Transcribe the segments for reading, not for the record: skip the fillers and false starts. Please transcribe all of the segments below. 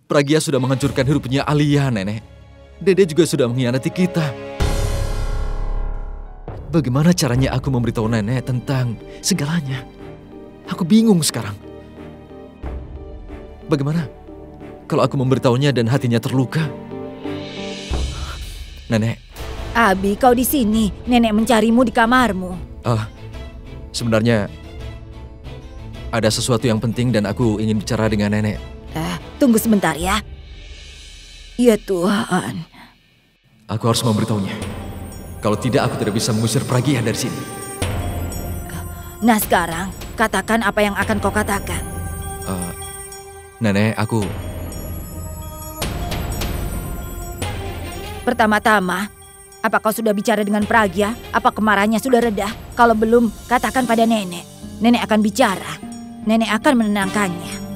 Pragya sudah menghancurkan hidupnya Alia, Nenek. Dede juga sudah mengkhianati kita. Bagaimana caranya aku memberitahu Nenek tentang segalanya? Aku bingung sekarang. Bagaimana kalau aku memberitahunya dan hatinya terluka? Nenek. Abi, kau di sini. Nenek mencarimu di kamarmu. Sebenarnya ada sesuatu yang penting dan aku ingin bicara dengan Nenek. Tunggu sebentar ya. Ya Tuhan. Aku harus memberitahunya. Kalau tidak, aku tidak bisa mengusir Pragya dari sini. Nah sekarang, katakan apa yang akan kau katakan. Nenek, aku... Pertama-tama, apa kau sudah bicara dengan Pragya? Apa kemarahannya sudah reda? Kalau belum, katakan pada Nenek. Nenek akan bicara. Nenek akan menenangkannya.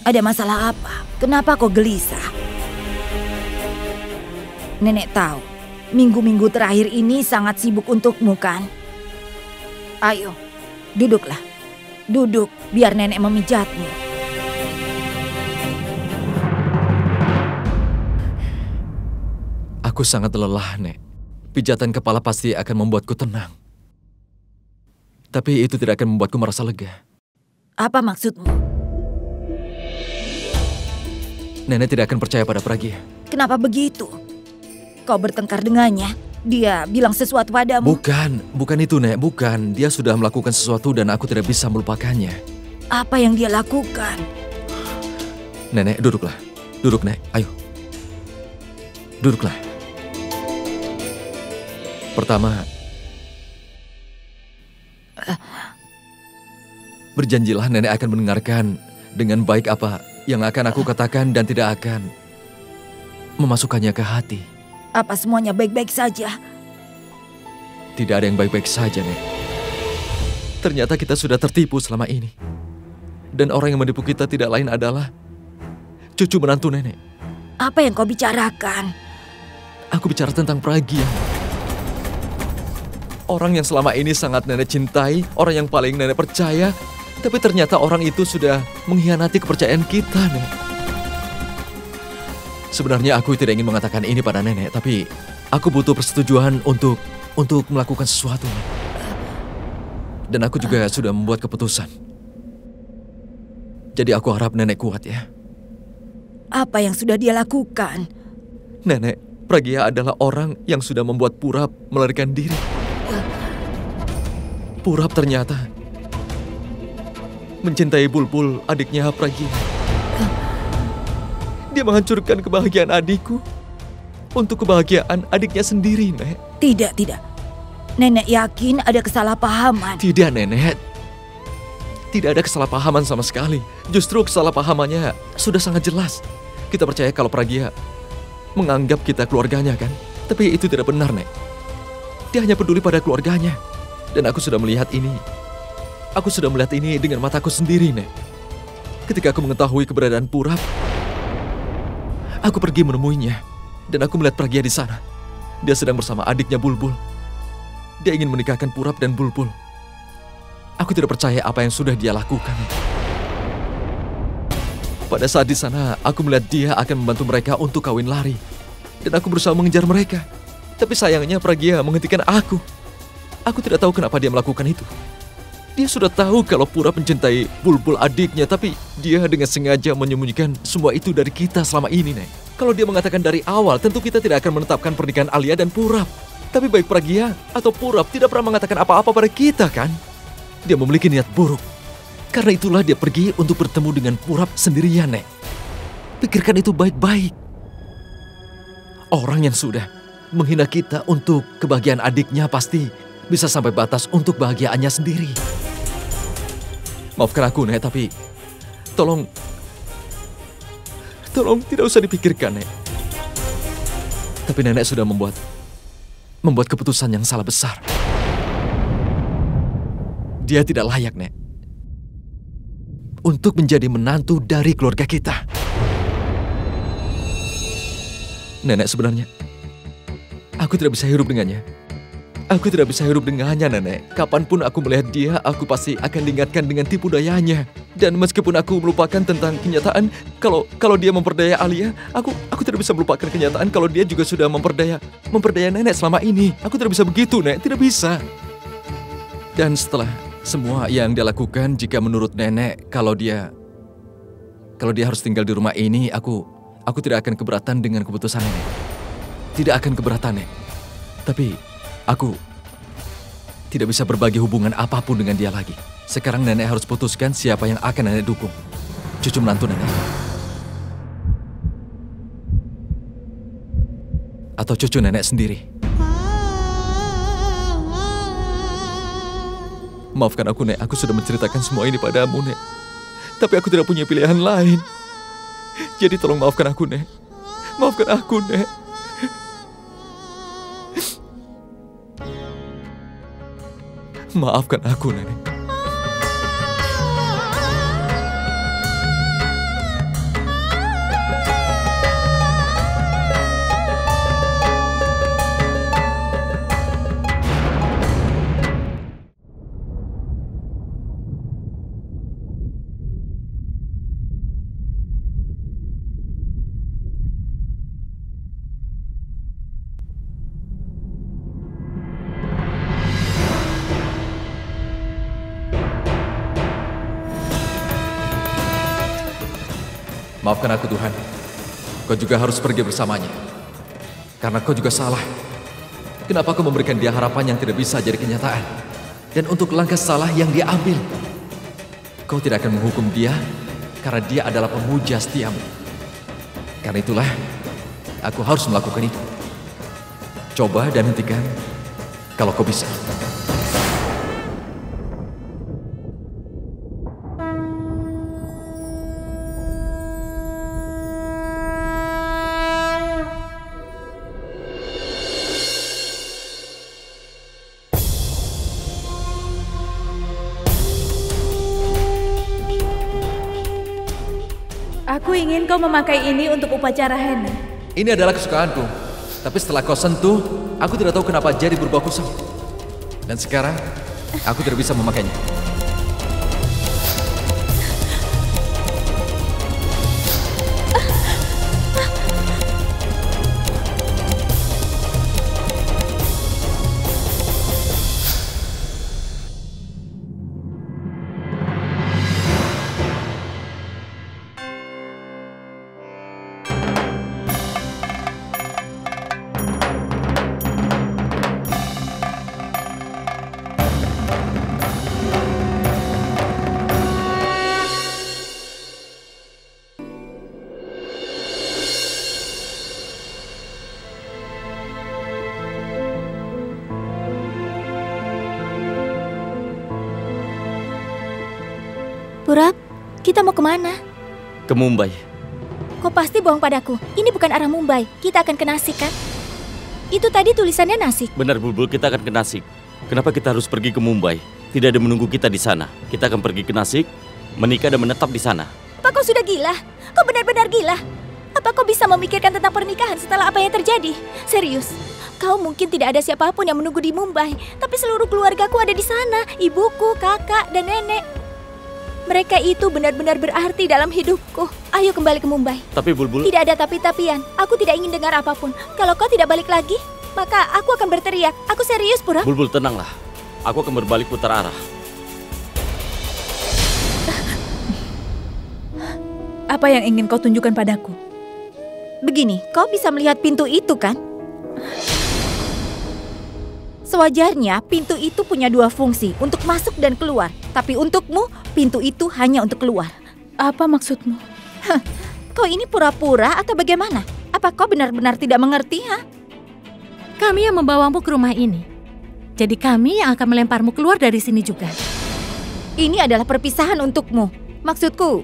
Ada masalah apa? Kenapa kau gelisah? Nenek tahu, minggu-minggu terakhir ini sangat sibuk untukmu kan? Ayo, duduklah. Duduk, biar Nenek memijatmu. Aku sangat lelah, Nek. Pijatan kepala pasti akan membuatku tenang. Tapi itu tidak akan membuatku merasa lega. Apa maksudmu? Nenek tidak akan percaya pada Pragya. Kenapa begitu? Kau bertengkar dengannya? Dia bilang sesuatu padamu? Bukan itu, Nek. Bukan. Dia sudah melakukan sesuatu dan aku tidak bisa melupakannya. Apa yang dia lakukan? Nenek, duduklah. Duduk, Nek. Ayo. Duduklah. Pertama, berjanjilah Nenek akan mendengarkan dengan baik apa yang akan aku katakan dan tidak akan memasukkannya ke hati. Apa semuanya baik-baik saja? Tidak ada yang baik-baik saja, Nek. Ternyata kita sudah tertipu selama ini. Dan orang yang menipu kita tidak lain adalah cucu menantu Nenek. Apa yang kau bicarakan? Aku bicara tentang Pragya. Orang yang selama ini sangat Nenek cintai, orang yang paling Nenek percaya, tapi ternyata orang itu sudah mengkhianati kepercayaan kita, Nek. Sebenarnya aku tidak ingin mengatakan ini pada Nenek, tapi aku butuh persetujuan untuk melakukan sesuatu. Dan aku juga sudah membuat keputusan. Jadi aku harap Nenek kuat ya. Apa yang sudah dia lakukan? Nenek, Pragya adalah orang yang sudah membuat Purap melarikan diri. Purap ternyata mencintai Bulbul, adiknya Pragya. Dia menghancurkan kebahagiaan adikku untuk kebahagiaan adiknya sendiri, Nek. Tidak. Nenek yakin ada kesalahpahaman. Tidak, Nenek. Tidak ada kesalahpahaman sama sekali. Justru kesalahpahamannya sudah sangat jelas. Kita percaya kalau Pragya menganggap kita keluarganya kan? Tapi itu tidak benar, Nek. Dia hanya peduli pada keluarganya. Dan aku sudah melihat ini. Aku sudah melihat ini dengan mataku sendiri, Nek. Ketika aku mengetahui keberadaan Purap, aku pergi menemuinya. Dan aku melihat Pragya di sana. Dia sedang bersama adiknya Bulbul. Dia ingin menikahkan Purap dan Bulbul. Aku tidak percaya apa yang sudah dia lakukan. Pada saat di sana, aku melihat dia akan membantu mereka untuk kawin lari. Dan aku berusaha mengejar mereka. Tapi sayangnya Pragya menghentikan aku. Aku tidak tahu kenapa dia melakukan itu. Dia sudah tahu kalau Purap mencintai Bulbul adiknya, tapi dia dengan sengaja menyembunyikan semua itu dari kita selama ini, Nek. Kalau dia mengatakan dari awal, tentu kita tidak akan menetapkan pernikahan Alia dan Purap. Tapi baik Pragya atau Purap tidak pernah mengatakan apa-apa pada kita, kan? Dia memiliki niat buruk. Karena itulah dia pergi untuk bertemu dengan Purap sendirian, Nek. Pikirkan itu baik-baik. Orang yang sudah menghina kita untuk kebahagiaan adiknya pasti bisa sampai batas untuk bahagiaannya sendiri. Maafkan aku, Nek, tapi tolong tidak usah dipikirkan, Nek. Tapi Nenek sudah membuat keputusan yang salah besar. Dia tidak layak, Nek, untuk menjadi menantu dari keluarga kita. Nenek, sebenarnya aku tidak bisa hidup dengannya. Aku tidak bisa hidup dengannya, Nenek. Kapanpun aku melihat dia, aku pasti akan diingatkan dengan tipu dayanya. Dan meskipun aku melupakan tentang kenyataan, kalau dia memperdaya Alia, aku tidak bisa melupakan kenyataan kalau dia juga sudah memperdaya Nenek selama ini. Aku tidak bisa begitu, Nek. Tidak bisa. Dan setelah semua yang dia lakukan, jika menurut Nenek, kalau dia harus tinggal di rumah ini, aku tidak akan keberatan dengan keputusan Nenek. Tidak akan keberatan, Nek. Tapi aku tidak bisa berbagi hubungan apapun dengan dia lagi. Sekarang Nenek harus putuskan siapa yang akan Nenek dukung. Cucu menantu Nenek, atau cucu Nenek sendiri. Maafkan aku, Nek. Aku sudah menceritakan semua ini padamu, Nek. Tapi aku tidak punya pilihan lain. Jadi tolong maafkan aku, Nek. Maafkan aku, Nek. Maafkan aku, Nenek. Maafkan aku, Tuhan. Kau juga harus pergi bersamanya. Karena kau juga salah. Kenapa kau memberikan dia harapan yang tidak bisa jadi kenyataan? Dan untuk langkah salah yang dia ambil. Kau tidak akan menghukum dia karena dia adalah pemuja setiamu. Karena itulah, aku harus melakukan itu. Coba dan hentikan kalau kau bisa. Aku ingin kau memakai ini untuk upacara henna. Ini adalah kesukaanku. Tapi setelah kau sentuh, aku tidak tahu kenapa jadi berubah kusam. Dan sekarang, aku tidak bisa memakainya. Purap, kita mau kemana? Ke Mumbai. Kau pasti bohong padaku. Ini bukan arah Mumbai. Kita akan ke Nasik, kan? Itu tadi tulisannya Nasik. Benar, Bulbul, kita akan ke Nasik. Kenapa kita harus pergi ke Mumbai? Tidak ada menunggu kita di sana. Kita akan pergi ke Nasik, menikah dan menetap di sana. Apa kau sudah gila? Kau benar-benar gila. Apa kau bisa memikirkan tentang pernikahan setelah apa yang terjadi? Serius, kau mungkin tidak ada siapapun yang menunggu di Mumbai. Tapi seluruh keluargaku ada di sana. Ibuku, kakak, dan nenek. Mereka itu benar-benar berarti dalam hidupku. Ayo kembali ke Mumbai. Tapi Bulbul... Tidak ada tapi-tapian. Aku tidak ingin dengar apapun. Kalau kau tidak balik lagi, maka aku akan berteriak. Aku serius, Purap. Bulbul, tenanglah. Aku akan berbalik putar arah. Apa yang ingin kau tunjukkan padaku? Begini, kau bisa melihat pintu itu, kan? Sewajarnya, pintu itu punya dua fungsi, untuk masuk dan keluar. Tapi untukmu, pintu itu hanya untuk keluar. Apa maksudmu? Kau ini pura-pura atau bagaimana? Apa kau benar-benar tidak mengerti, ha? Kami yang membawamu ke rumah ini. Jadi kami yang akan melemparmu keluar dari sini juga. Ini adalah perpisahan untukmu. Maksudku,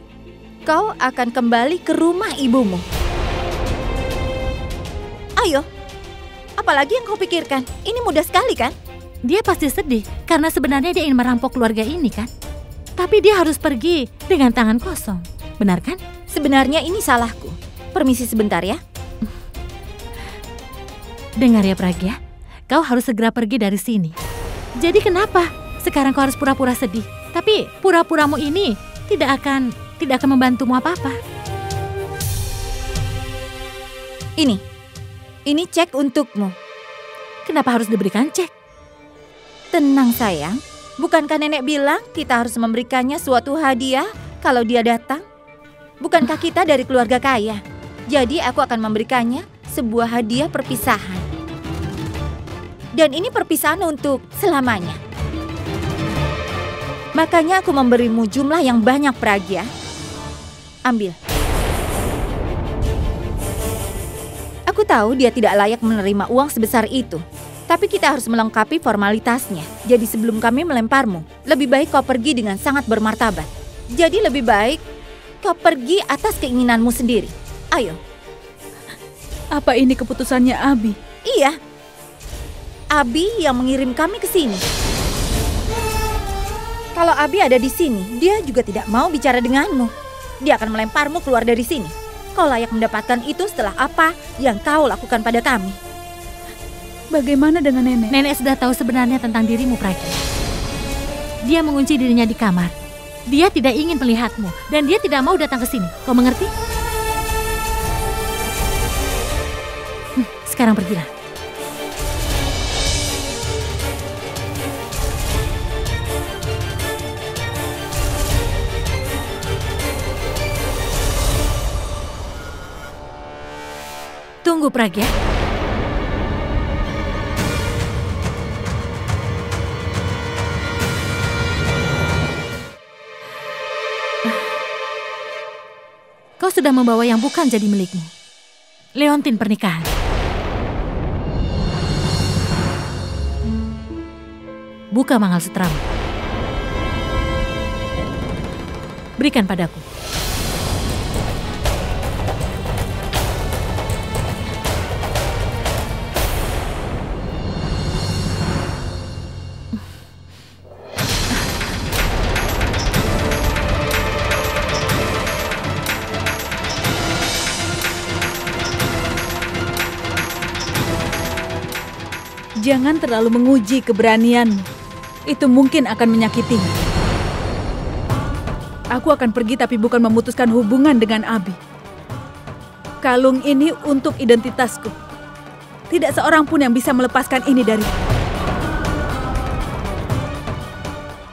kau akan kembali ke rumah ibumu. Ayo. Apalagi yang kau pikirkan? Ini mudah sekali, kan? Dia pasti sedih karena sebenarnya dia ingin merampok keluarga ini, kan? Tapi dia harus pergi dengan tangan kosong. Benar, kan? Sebenarnya ini salahku. Permisi sebentar, ya. Dengar ya, Pragya. kau harus segera pergi dari sini. Jadi kenapa sekarang kau harus pura-pura sedih? Tapi pura-puramu ini tidak akan membantumu apa-apa. Ini cek untukmu. Kenapa harus diberikan cek? Tenang sayang, bukankah nenek bilang kita harus memberikannya suatu hadiah kalau dia datang? Bukankah kita dari keluarga kaya? Jadi aku akan memberikannya sebuah hadiah perpisahan. Dan ini perpisahan untuk selamanya. Makanya aku memberimu jumlah yang banyak, Pragya. Ambil. Aku tahu dia tidak layak menerima uang sebesar itu. Tapi kita harus melengkapi formalitasnya. Jadi sebelum kami melemparmu, lebih baik kau pergi dengan sangat bermartabat. Jadi lebih baik kau pergi atas keinginanmu sendiri. Ayo. Apa ini keputusannya Abi? Iya. Abi yang mengirim kami ke sini. Kalau Abi ada di sini, dia juga tidak mau bicara denganmu. Dia akan melemparmu keluar dari sini. Kau layak mendapatkan itu setelah apa yang kau lakukan pada kami. Bagaimana dengan nenek? Nenek sudah tahu sebenarnya tentang dirimu, Pragya. Dia mengunci dirinya di kamar. Dia tidak ingin melihatmu dan dia tidak mau datang ke sini. Kau mengerti? Sekarang pergilah. Tunggu, Pragya. Kau sudah membawa yang bukan jadi milikmu. Leontin pernikahan. Buka mangalsutramu. Berikan padaku. Jangan terlalu menguji keberanianmu. Itu mungkin akan menyakitimu. Aku akan pergi tapi bukan memutuskan hubungan dengan Abi. Kalung ini untuk identitasku. Tidak seorang pun yang bisa melepaskan ini dariku.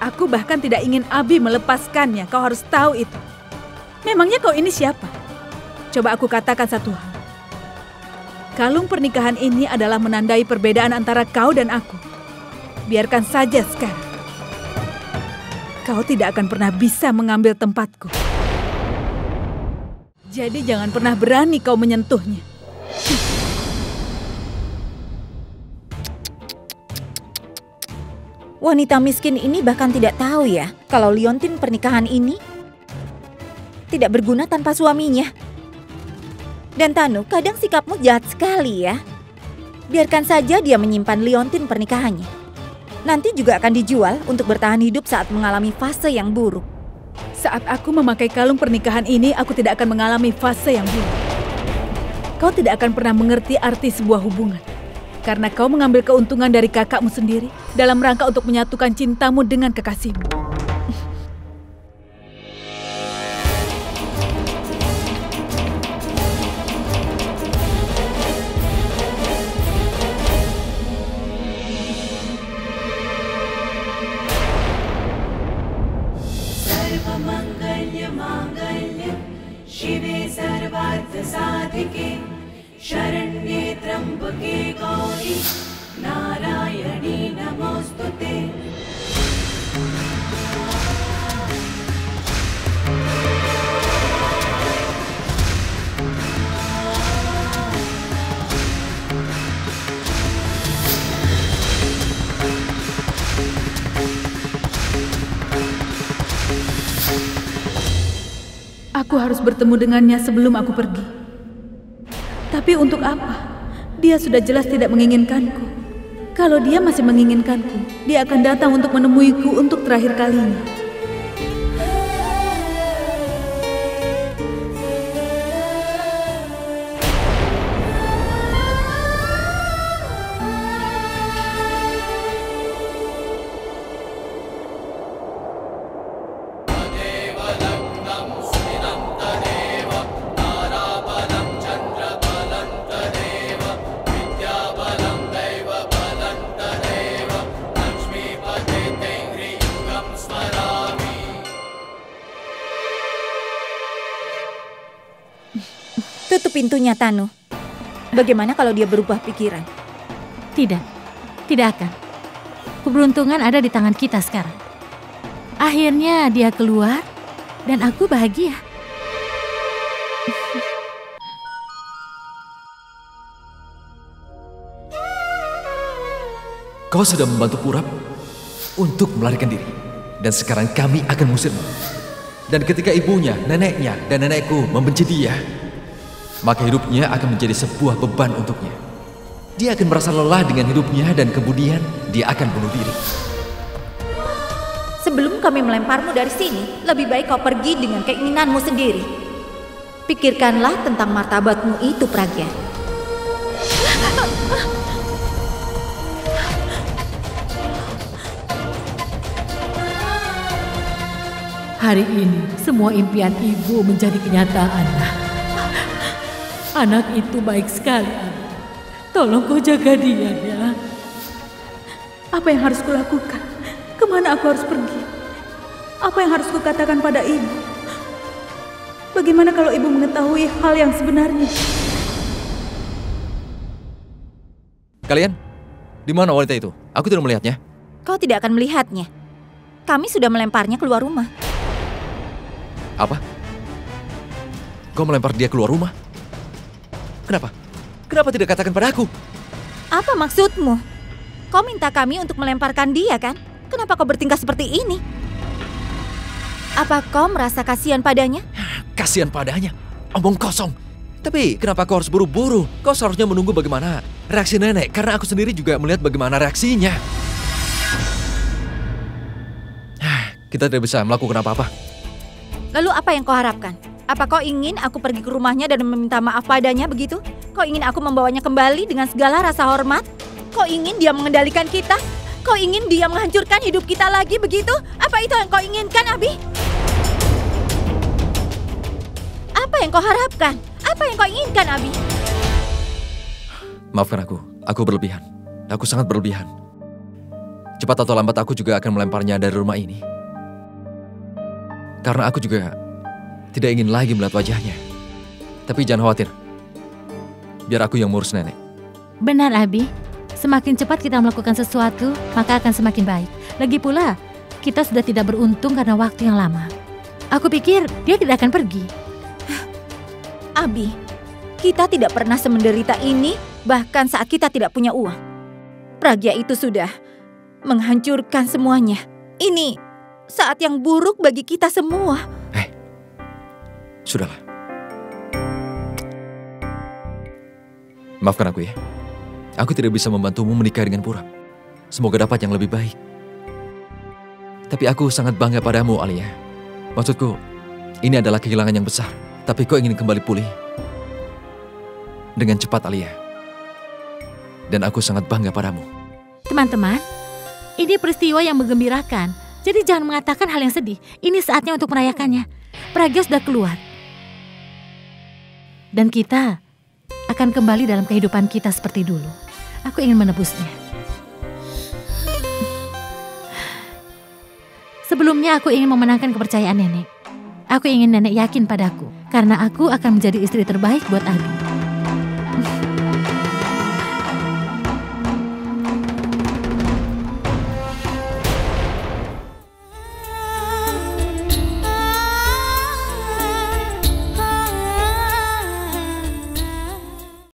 Aku bahkan tidak ingin Abi melepaskannya. Kau harus tahu itu. Memangnya kau ini siapa? Coba aku katakan satu hal. Kalung pernikahan ini adalah menandai perbedaan antara kau dan aku. Biarkan saja sekarang. Kau tidak akan pernah bisa mengambil tempatku. Jadi jangan pernah berani kau menyentuhnya. Wanita miskin ini bahkan tidak tahu ya kalau liontin pernikahan ini tidak berguna tanpa suaminya. Dan Tanu, kadang sikapmu jahat sekali ya. Biarkan saja dia menyimpan liontin pernikahannya. Nanti juga akan dijual untuk bertahan hidup saat mengalami fase yang buruk. Saat aku memakai kalung pernikahan ini, aku tidak akan mengalami fase yang buruk. Kau tidak akan pernah mengerti arti sebuah hubungan. Karena kau mengambil keuntungan dari kakakmu sendiri dalam rangka untuk menyatukan cintamu dengan kekasihmu. शिवे सर्वार्थ साधिके शरण्ये त्र्यंबके गौरी नारायणी नमोस्तुते. Aku harus bertemu dengannya sebelum aku pergi. Tapi untuk apa? Dia sudah jelas tidak menginginkanku. Kalau dia masih menginginkanku, dia akan datang untuk menemuiku untuk terakhir kalinya. Tutup pintunya, Tanu. Bagaimana kalau dia berubah pikiran? Tidak, tidak akan. Keberuntungan ada di tangan kita sekarang. Akhirnya dia keluar dan aku bahagia. Kau sudah membantu Purap untuk melarikan diri. Dan sekarang kami akan mengusirmu. Dan ketika ibunya, neneknya, dan nenekku membenci dia, maka hidupnya akan menjadi sebuah beban untuknya. Dia akan merasa lelah dengan hidupnya dan kemudian dia akan bunuh diri. Sebelum kami melemparmu dari sini, lebih baik kau pergi dengan keinginanmu sendiri. Pikirkanlah tentang martabatmu itu, Pragya. Hari ini semua impian ibu menjadi kenyataan. Anak itu baik sekali. Tolong kau jaga dia ya. Apa yang harus kulakukan? Kemana aku harus pergi? Apa yang harus kukatakan pada ibu? Bagaimana kalau ibu mengetahui hal yang sebenarnya? Kalian, di mana wanita itu? Aku tidak melihatnya. Kau tidak akan melihatnya. Kami sudah melemparnya keluar rumah. Apa? Kau melempar dia keluar rumah? Kenapa? Kenapa tidak katakan padaku? Apa maksudmu? Kau minta kami untuk melemparkan dia, kan? Kenapa kau bertingkah seperti ini? Apa kau merasa kasihan padanya? Kasihan padanya? Omong kosong. Tapi kenapa kau harus buru-buru? Kau seharusnya menunggu bagaimana reaksi nenek, karena aku sendiri juga melihat bagaimana reaksinya. Kita tidak bisa melakukan apa-apa. Lalu apa yang kau harapkan? Apa kau ingin aku pergi ke rumahnya dan meminta maaf padanya begitu? Kau ingin aku membawanya kembali dengan segala rasa hormat? Kau ingin dia mengendalikan kita? Kau ingin dia menghancurkan hidup kita lagi begitu? Apa itu yang kau inginkan, Abi? Apa yang kau harapkan? Apa yang kau inginkan, Abi? Maafkan aku berlebihan. Aku sangat berlebihan. Cepat atau lambat aku juga akan melemparnya dari rumah ini. Karena aku juga tidak ingin lagi melihat wajahnya. Tapi jangan khawatir. Biar aku yang mengurus nenek. Benar, Abi. Semakin cepat kita melakukan sesuatu, maka akan semakin baik. Lagi pula, kita sudah tidak beruntung karena waktu yang lama. Aku pikir dia tidak akan pergi. Abi, kita tidak pernah semenderita ini bahkan saat kita tidak punya uang. Pragya itu sudah menghancurkan semuanya. Ini saat yang buruk bagi kita semua. Sudahlah. Maafkan aku ya. Aku tidak bisa membantumu menikah dengan Purap. Semoga dapat yang lebih baik. Tapi aku sangat bangga padamu, Alia. Maksudku, ini adalah kehilangan yang besar. Tapi kau ingin kembali pulih dengan cepat, Alia. Dan aku sangat bangga padamu. Teman-teman, ini peristiwa yang menggembirakan. Jadi jangan mengatakan hal yang sedih. Ini saatnya untuk merayakannya. Pragya sudah keluar. Dan kita akan kembali dalam kehidupan kita seperti dulu. Aku ingin menebusnya. Sebelumnya aku ingin memenangkan kepercayaan nenek. Aku ingin nenek yakin padaku. Karena aku akan menjadi istri terbaik buat Abi.